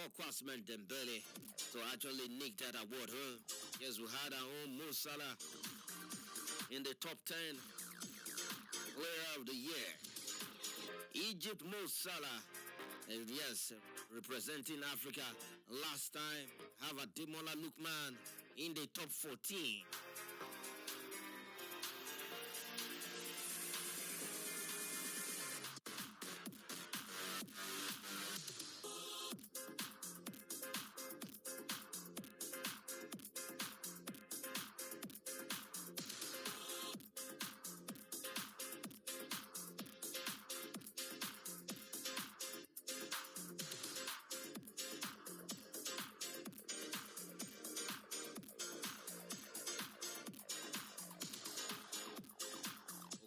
before Kwasman Dembele to actually nick that award home. Yes, we had our own Mo Salah in the top 10 player of the year. Egypt Mo Salah, and yes, representing Africa last time. Have a Demola Lookman in the top 14.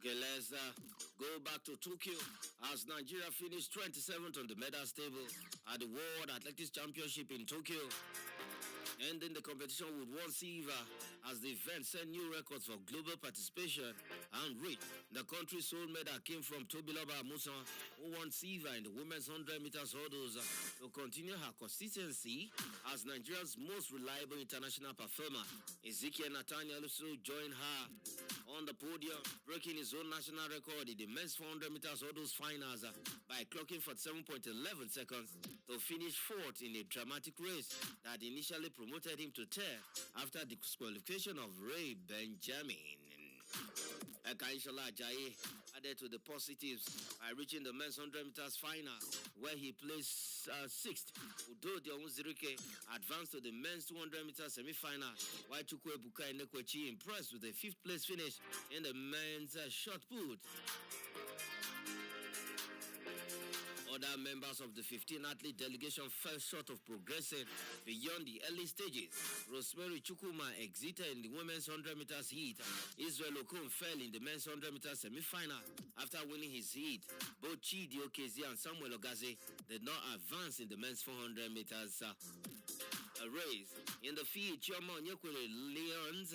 Okay, let's go back to Tokyo as Nigeria finished 27th on the medals table at the World Athletics Championship in Tokyo, ending the competition with one silver as the event set new records for global participation and reach. The country's sole medal came from Tobiloba Musa, who won silver in the women's 100 meters hurdles to continue her consistency as Nigeria's most reliable international performer. Ezekiel Nathaniel also joined her on the podium, breaking his own national record in the men's 400 meters hurdles finals by clocking 47.11 seconds to finish fourth in a dramatic race that initially promoted him to third after the disqualification of Ray Benjamin. Ekaishola Ajayi added to the positives by reaching the men's 100 meters final, where he placed sixth. Udo Dionzirike advanced to the men's 200 meters semi-final, while Chukwuebuka Enekwechi impressed with a fifth place finish in the men's shot put. Other members of the 15-athlete delegation fell short of progressing beyond the early stages. Rosemary Chukwuma exited in the women's 100 meters heat. Israel Okon fell in the men's 100 meters semi-final after winning his heat. Both Chidi Okezi and Samuel Ogaze did not advance in the men's 400 meters race. In the field, Chioma Onyekwere Leons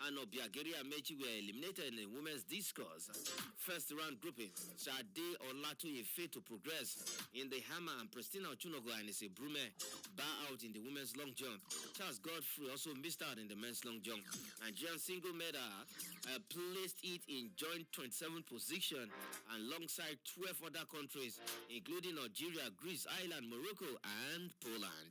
and Obiageri Amechi were eliminated in the women's discus first round grouping. Sade Olatoye failed to progress in the hammer, and Pristina Ochunogo and Ese Brume bow out in the women's long jump. Charles Godfrey also missed out in the men's long jump. Nigerian single medal placed it in joint 27th position alongside 12 other countries, including Algeria, Greece, Ireland, Morocco, and Poland.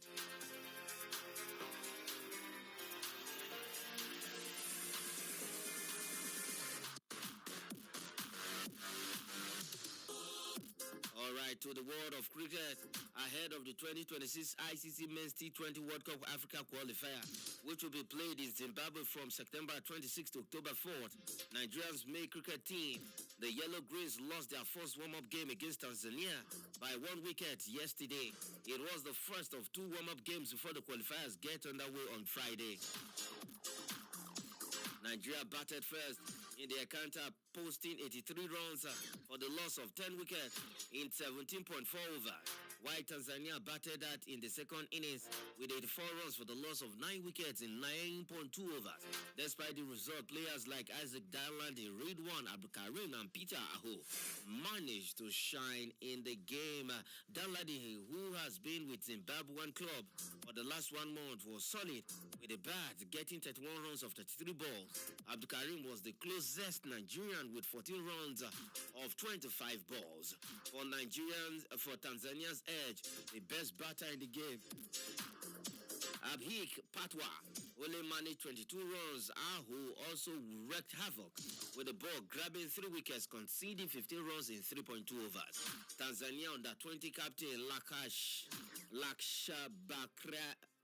All right, to the world of cricket, ahead of the 2026 ICC Men's T20 World Cup Africa qualifier, which will be played in Zimbabwe from September 26 to October 4th, Nigeria's main cricket team, the Yellow Greens, lost their first warm-up game against Tanzania by 1 wicket yesterday. It was the first of two warm-up games before the qualifiers get underway on Friday. Nigeria batted first in the encounter, posting 83 runs for the loss of 10 wickets in 17.4 overs, while Tanzania batted that in the second innings with 84 runs for the loss of 9 wickets in 9.2 overs. Despite the result, players like Isaac Danladi, Ridwan Abdulkarim, and Peter Aho managed to shine in the game. Danladi, who has been with Zimbabwean club for the last 1 month, was solid with a bat, getting 31 runs of 33 balls. Abdulkarim was the closest Nigerian with 14 runs of 25 balls. For Tanzania's edge, the best batter in the game, Abhik Patwa, only managed 22 runs. Ahu also wreaked havoc with the ball, grabbing 3 wickets, conceding 15 runs in 3.2 overs. Tanzania under 20 captain Laksha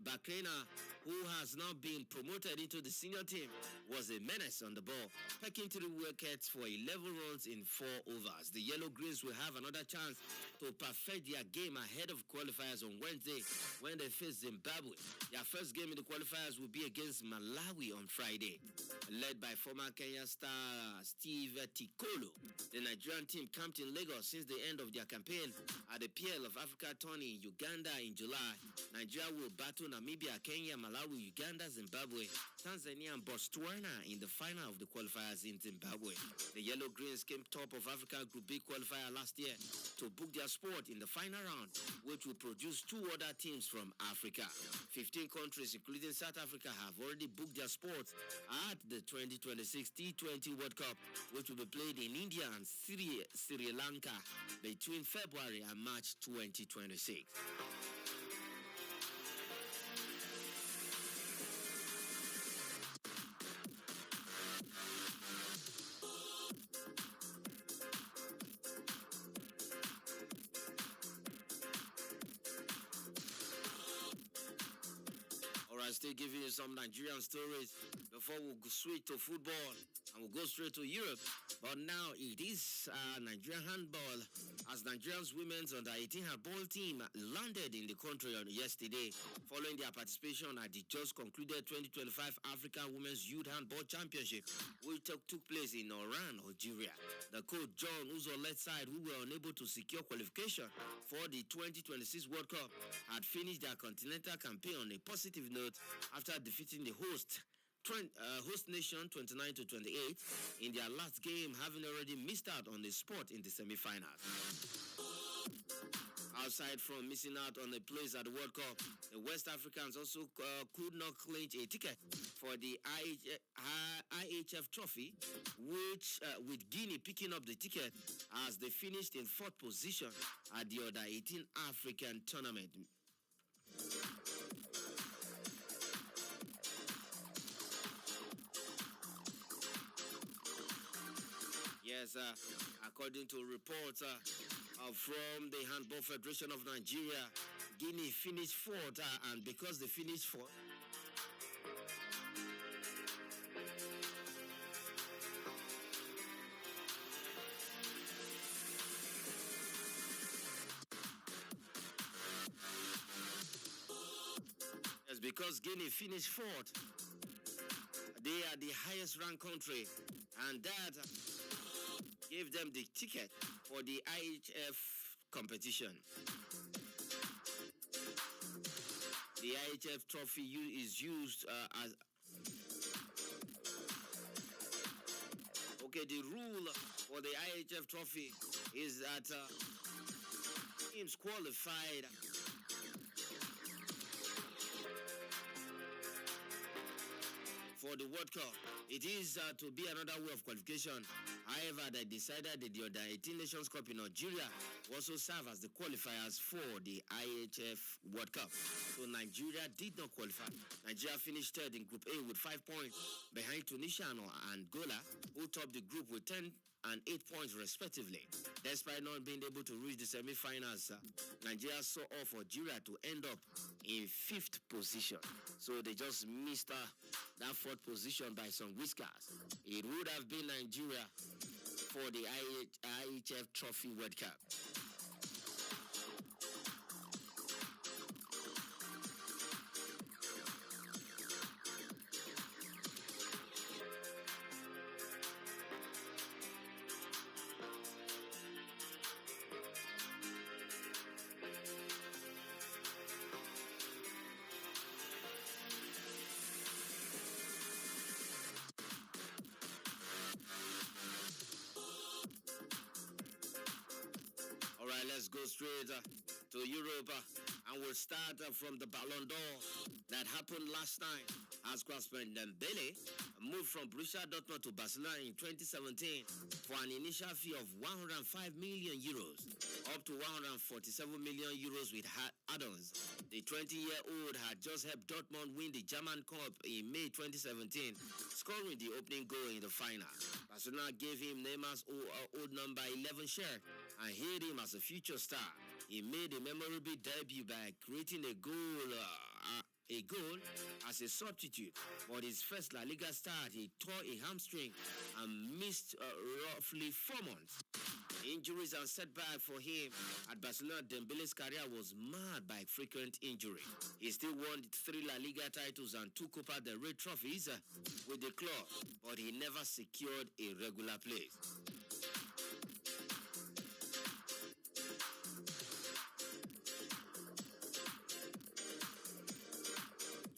Bakrena, who has now been promoted into the senior team, was a menace on the ball, pecking 3 wickets for 11 runs in 4 overs. The Yellow Greens will have another chance to perfect their game ahead of qualifiers on Wednesday when they face Zimbabwe. Their first game in the qualifiers will be against Malawi on Friday. Led by former Kenya star Steve Tikolo, the Nigerian team camped in Lagos since the end of their campaign at the PL of Africa tourney in Uganda in July. Nigeria will battle Namibia, Kenya, Malawi, Uganda, Zimbabwe, Tanzania, and Botswana in the final of the qualifiers in Zimbabwe. The Yellow Greens came top of Africa Group B qualifier last year to book their spot in the final round, which will produce 2 other teams from Africa. 15 countries, including South Africa, have already booked their spots at the 2026 T20 World Cup, which will be played in India and Sri Lanka between February and March 2026. Alright, still giving you some Nigerian stories before we switch to football and we'll go straight to Europe. But now it is Nigerian handball as Nigeria's women's under-18 handball team landed in the country on yesterday following their participation at the just concluded 2025 African Women's Youth Handball Championship, which took place in Oran, Algeria. The coach John Uzo-led side, who were unable to secure qualification for the 2026 World Cup, had finished their continental campaign on a positive note after defeating the host nation 29-28 in their last game, having already missed out on the spot in the semi-finals. Aside from missing out on a place at the World Cup, the West Africans also could not clinch a ticket for the IHF Trophy, which with Guinea picking up the ticket as they finished in 4th position at the under-18 African tournament. Yes, according to reports from the Handball Federation of Nigeria, Guinea finished 4th, and because they finished 4th, yes, because Guinea finished 4th, they are the highest ranked country, and that gave them the ticket for the IHF competition. The IHF trophy is used as... Okay, the rule for the IHF trophy is that teams qualified for the World Cup. It is to be another way of qualification. However, they decided that the under-18 Nations Cup in Nigeria will also serve as the qualifiers for the IHF World Cup. So Nigeria did not qualify. Nigeria finished 3rd in Group A with 5 points behind Tunisia and Angola, who topped the group with 10 and 8 points respectively. Despite not being able to reach the semi-finals, Nigeria saw off Algeria to end up in 5th position. So they just missed that 4th position by some whiskers. It would have been Nigeria for the IHF Trophy World Cup. All right, let's go straight to Europe, and we'll start from the Ballon d'Or that happened last night as Ousmane Dembele moved from Borussia Dortmund to Barcelona in 2017 for an initial fee of 105 million euros, up to 147 million euros with add-ons. The 20-year-old had just helped Dortmund win the German Cup in May 2017, scoring the opening goal in the final. Barcelona gave him Neymar's old number 11 shirt and hailed him as a future star. He made a memorable debut by creating a goal as a substitute. For his first La Liga start, he tore a hamstring and missed roughly 4 months. Injuries and setback for him at Barcelona. Dembele's career was marred by frequent injury. He still won 3 La Liga titles and 2 Copa del Rey trophies with the club, but he never secured a regular place.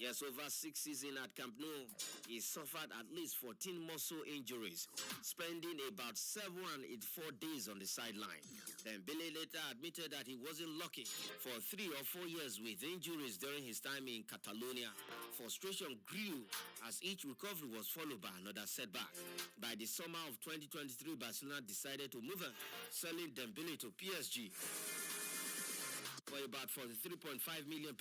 Yes, over 6 seasons at Camp Nou, he suffered at least 14 muscle injuries, spending about 704 days on the sideline. Dembele later admitted that he wasn't lucky for 3 or 4 years with injuries during his time in Catalonia. Frustration grew as each recovery was followed by another setback. By the summer of 2023, Barcelona decided to move on, selling Dembele to PSG for about £43.5 million,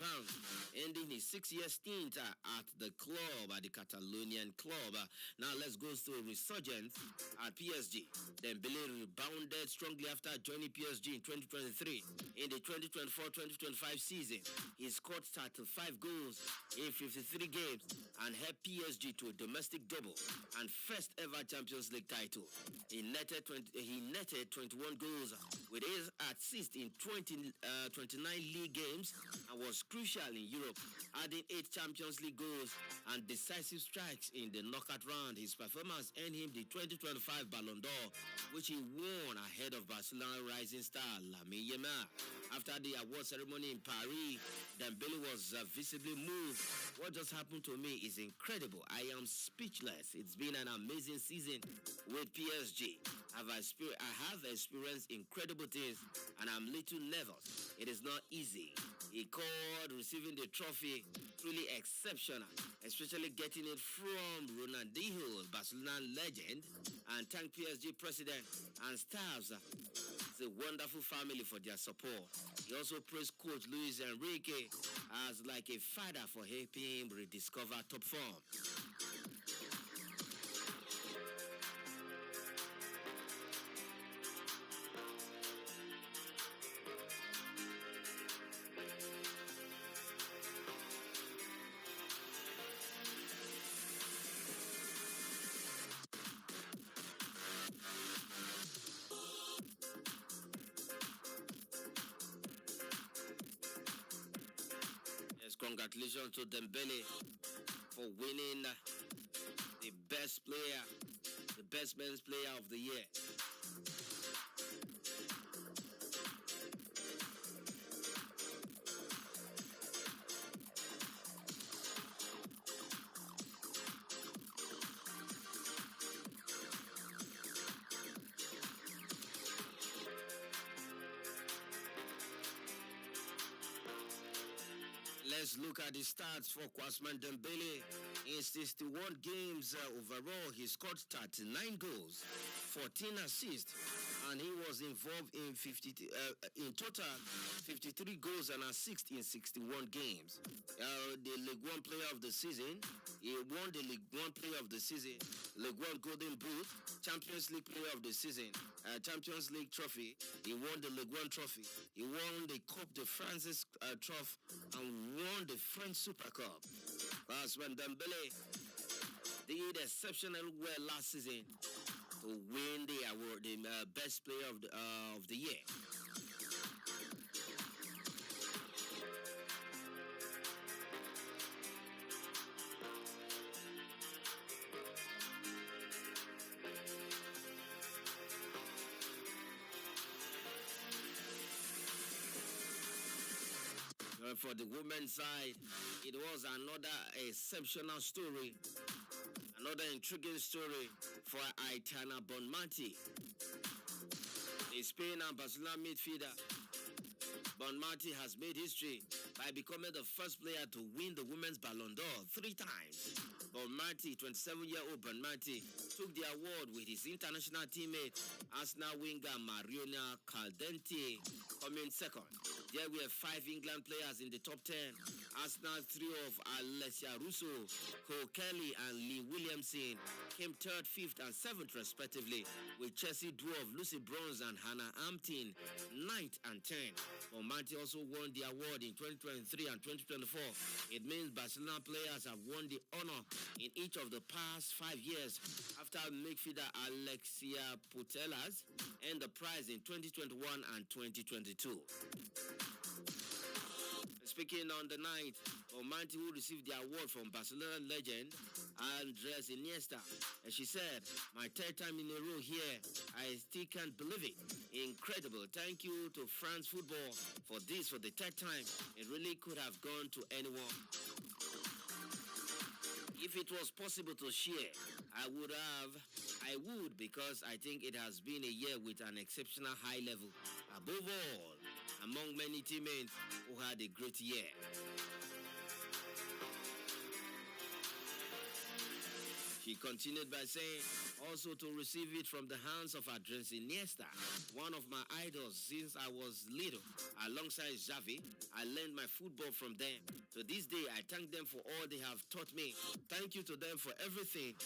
ending his 6-year stint at the club, at the Catalonian club. Now let's go through a resurgence at PSG. Dembele rebounded strongly after joining PSG in 2023. In the 2024-2025 season, he scored 35 goals in 53 games and helped PSG to a domestic double and first ever Champions League title. He netted 21 goals with his assist in 29 league games and was crucial in Europe, adding 8 Champions League goals and decisive strikes in the knockout round. His performance earned him the 2025 Ballon d'Or, which he won ahead of Barcelona rising star Lamine Yamal. After the award ceremony in Paris, Dembele was visibly moved. What just happened to me is incredible. I am speechless. It's been an amazing season with PSG. I have experienced incredible things and I'm a little nervous. It is not easy. He called receiving the trophy truly exceptional, especially getting it from Ronaldinho, Barcelona legend, and thanked PSG president and staffs. It's a wonderful family for their support. He also praised coach Luis Enrique as like a father for helping him rediscover top form. Yes, congratulations to Dembele for winning the best men's player of the year. Let's look at the stats for Ousmane Dembele. In 61 games overall, he scored 39 goals, 14 assists, and he was involved in in total 53 goals and assists in 61 games. The League One Player of the Season, he won the League One Player of the Season, League One Golden Boot, Champions League Player of the Season, Champions League Trophy. He won the League One Trophy. He won the Coupe de France Trophy and won the French Super Cup. Ousmane Dembele did exceptionally well last season to win the award, the best player of the year. For the women's side, it was another exceptional story, another intriguing story for Aitana Bonmati. The Spain and Barcelona midfielder Bonmati has made history by becoming the first player to win the Women's Ballon d'Or 3 times. Bonmati, 27-year-old Bonmati, took the award with his international teammate, Arsenal winger Mariona Caldente, coming second. There were 5 England players in the top 10. Arsenal trio of Alessia Russo, Cole Kelly, and Lee Williamson came 3rd, 5th, and 7th respectively, with Chelsea duo of Lucy Bronze and Hannah Hampton 9th and 10th. Bonmati also won the award in 2023 and 2024. It means Barcelona players have won the honor in each of the past 5 years after midfielder Alexia Putellas earned the prize in 2021 and 2022. Speaking on the night, Bonmati, who received the award from Barcelona legend Andres Iniesta, and she said, "My 3rd time in a row here. I still can't believe it. Incredible. Thank you to France Football for this for the 3rd time. It really could have gone to anyone." If it was possible to share, I would because I think it has been a year with an exceptional high level. Above all, among many teammates who had a great year. She continued by saying, also to receive it from the hands of Andres Iniesta, one of my idols since I was little. Alongside Xavi, I learned my football from them. To this day, I thank them for all they have taught me. Thank you to them for everything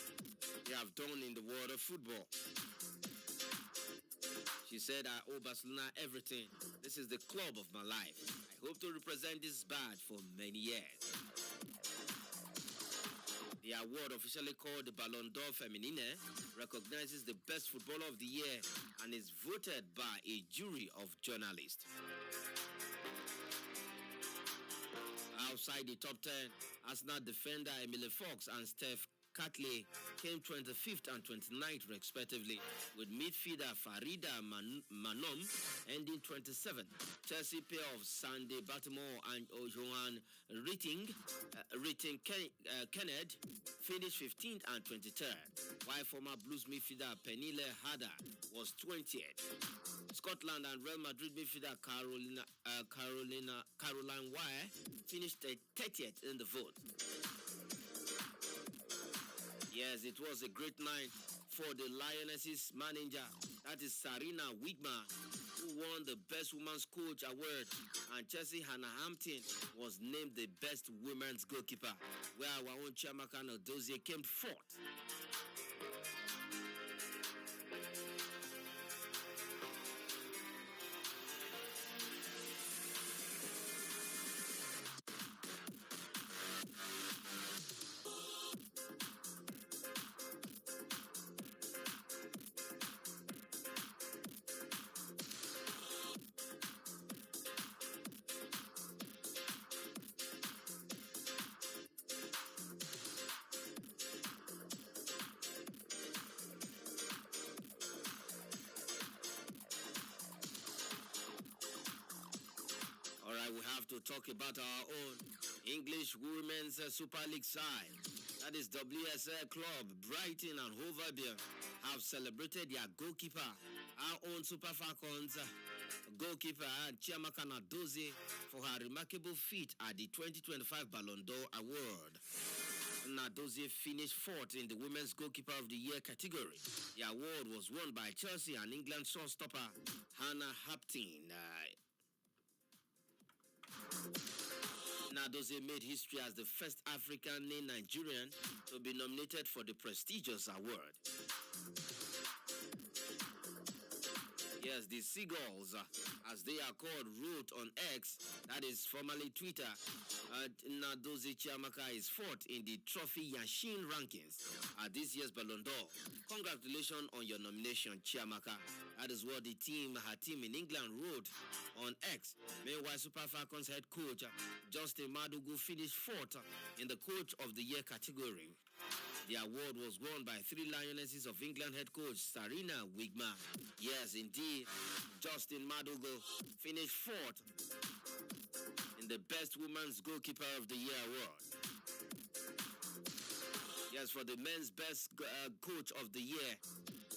they have done in the world of football. She said, I owe Barcelona everything. This is the club of my life. I hope to represent this badge for many years. The award, officially called the Ballon d'Or Feminine, recognizes the best footballer of the year and is voted by a jury of journalists. Outside the top 10, Arsenal defender Emily Fox and Steph Catley came 25th and 29th respectively, with midfielder Farida Manom ending 27th. Chelsea pair of Sandy Baltimore and Johan Kennedy finished 15th and 23rd, while former Blues midfielder Penile Harder was 20th. Scotland and Real Madrid midfielder Caroline Wire finished 30th in the vote. Yes, it was a great night for the Lionesses manager, that is Sarina Wigma, who won the Best Women's Coach award, and Chelsea Hannah Hampton was named the Best Women's Goalkeeper, where our own Chiamaka Nnadozie came fourth. All right, we have to talk about our own English Women's Super League side. That is WSL club Brighton and Hove Albion have celebrated their goalkeeper, our own Super Falcons goalkeeper Chiamaka Nnadozie, for her remarkable feat at the 2025 Ballon d'Or award. Nnadozie finished fourth in the Women's Goalkeeper of the Year category. The award was won by Chelsea and England shortstopper Hannah Hampton. Nnadozie made history as the first African named Nigerian to be nominated for the prestigious award. Yes, the Seagulls, as they are called, wrote on X, that is formerly Twitter, Nnadozie Chiamaka is fourth in the Trophy Yashin rankings at this year's Ballon d'Or. Congratulations on your nomination, Chiamaka. That is what her team in England wrote on X. Meanwhile, Super Falcons head coach Justin Madugu finished fourth in the Coach of the Year category. The award was won by three Lionesses of England head coach Sarina Wigma. Yes, indeed, Justin Madugu finished fourth in the Best Women's Goalkeeper of the Year award. Yes, for the men's best coach of the year.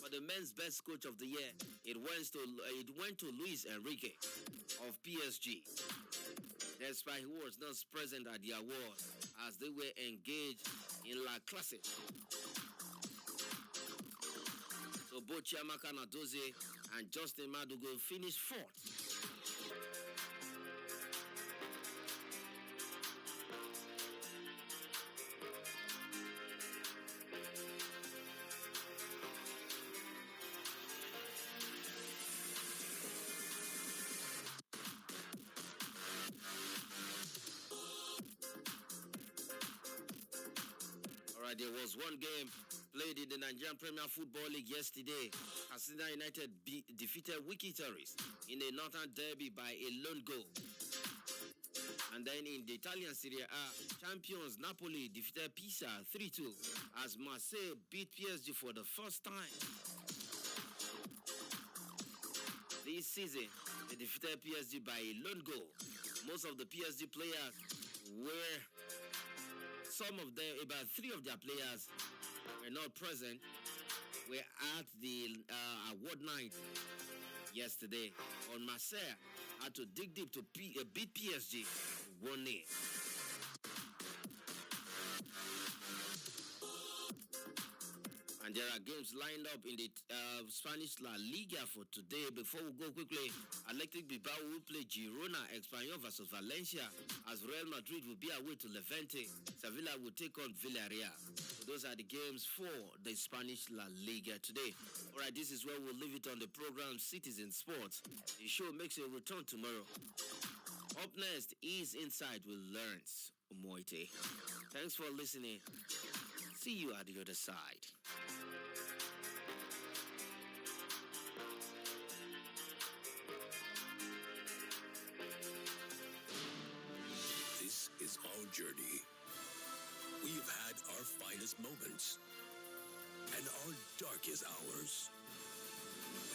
For the men's best coach of the year, it went to Luis Enrique of PSG. Despite he was not present at the award, as they were engaged in La Classic. So both Chiamaka Nnadozie and Justin Madugu finished fourth. There was one game played in the Nigerian Premier Football League yesterday. Katsina United defeated Wiki Tourists in a Northern Derby by a lone goal. And then in the Italian Serie A, champions Napoli defeated Pisa 3-2 as Marseille beat PSG for the first time this season. They defeated PSG by a lone goal. Most of the PSG players were about 3 of their players were not present. Were at the award night yesterday. On Marseille had to dig deep to beat PSG 1-0. And there are games lined up in the Spanish La Liga for today. Before we go quickly, Athletic Bilbao will play Girona, Espanyol versus Valencia, as Real Madrid will be away to Levante. Sevilla will take on Villarreal. So those are the games for the Spanish La Liga today. All right, this is where we'll leave it on the program Citizen Sports. The show makes a return tomorrow. Up next is Inside with Lawrence Moite. Thanks for listening. See you at the other side. This is our journey. We have had our finest moments and our darkest hours.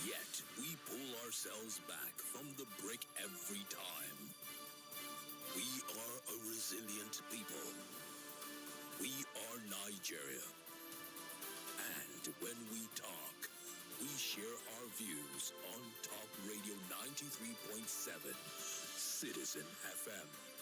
Yet we pull ourselves back from the brink every time. We are a resilient people. We are Nigeria. And when we talk, we share our views on Top Radio 93.7, Citizen FM.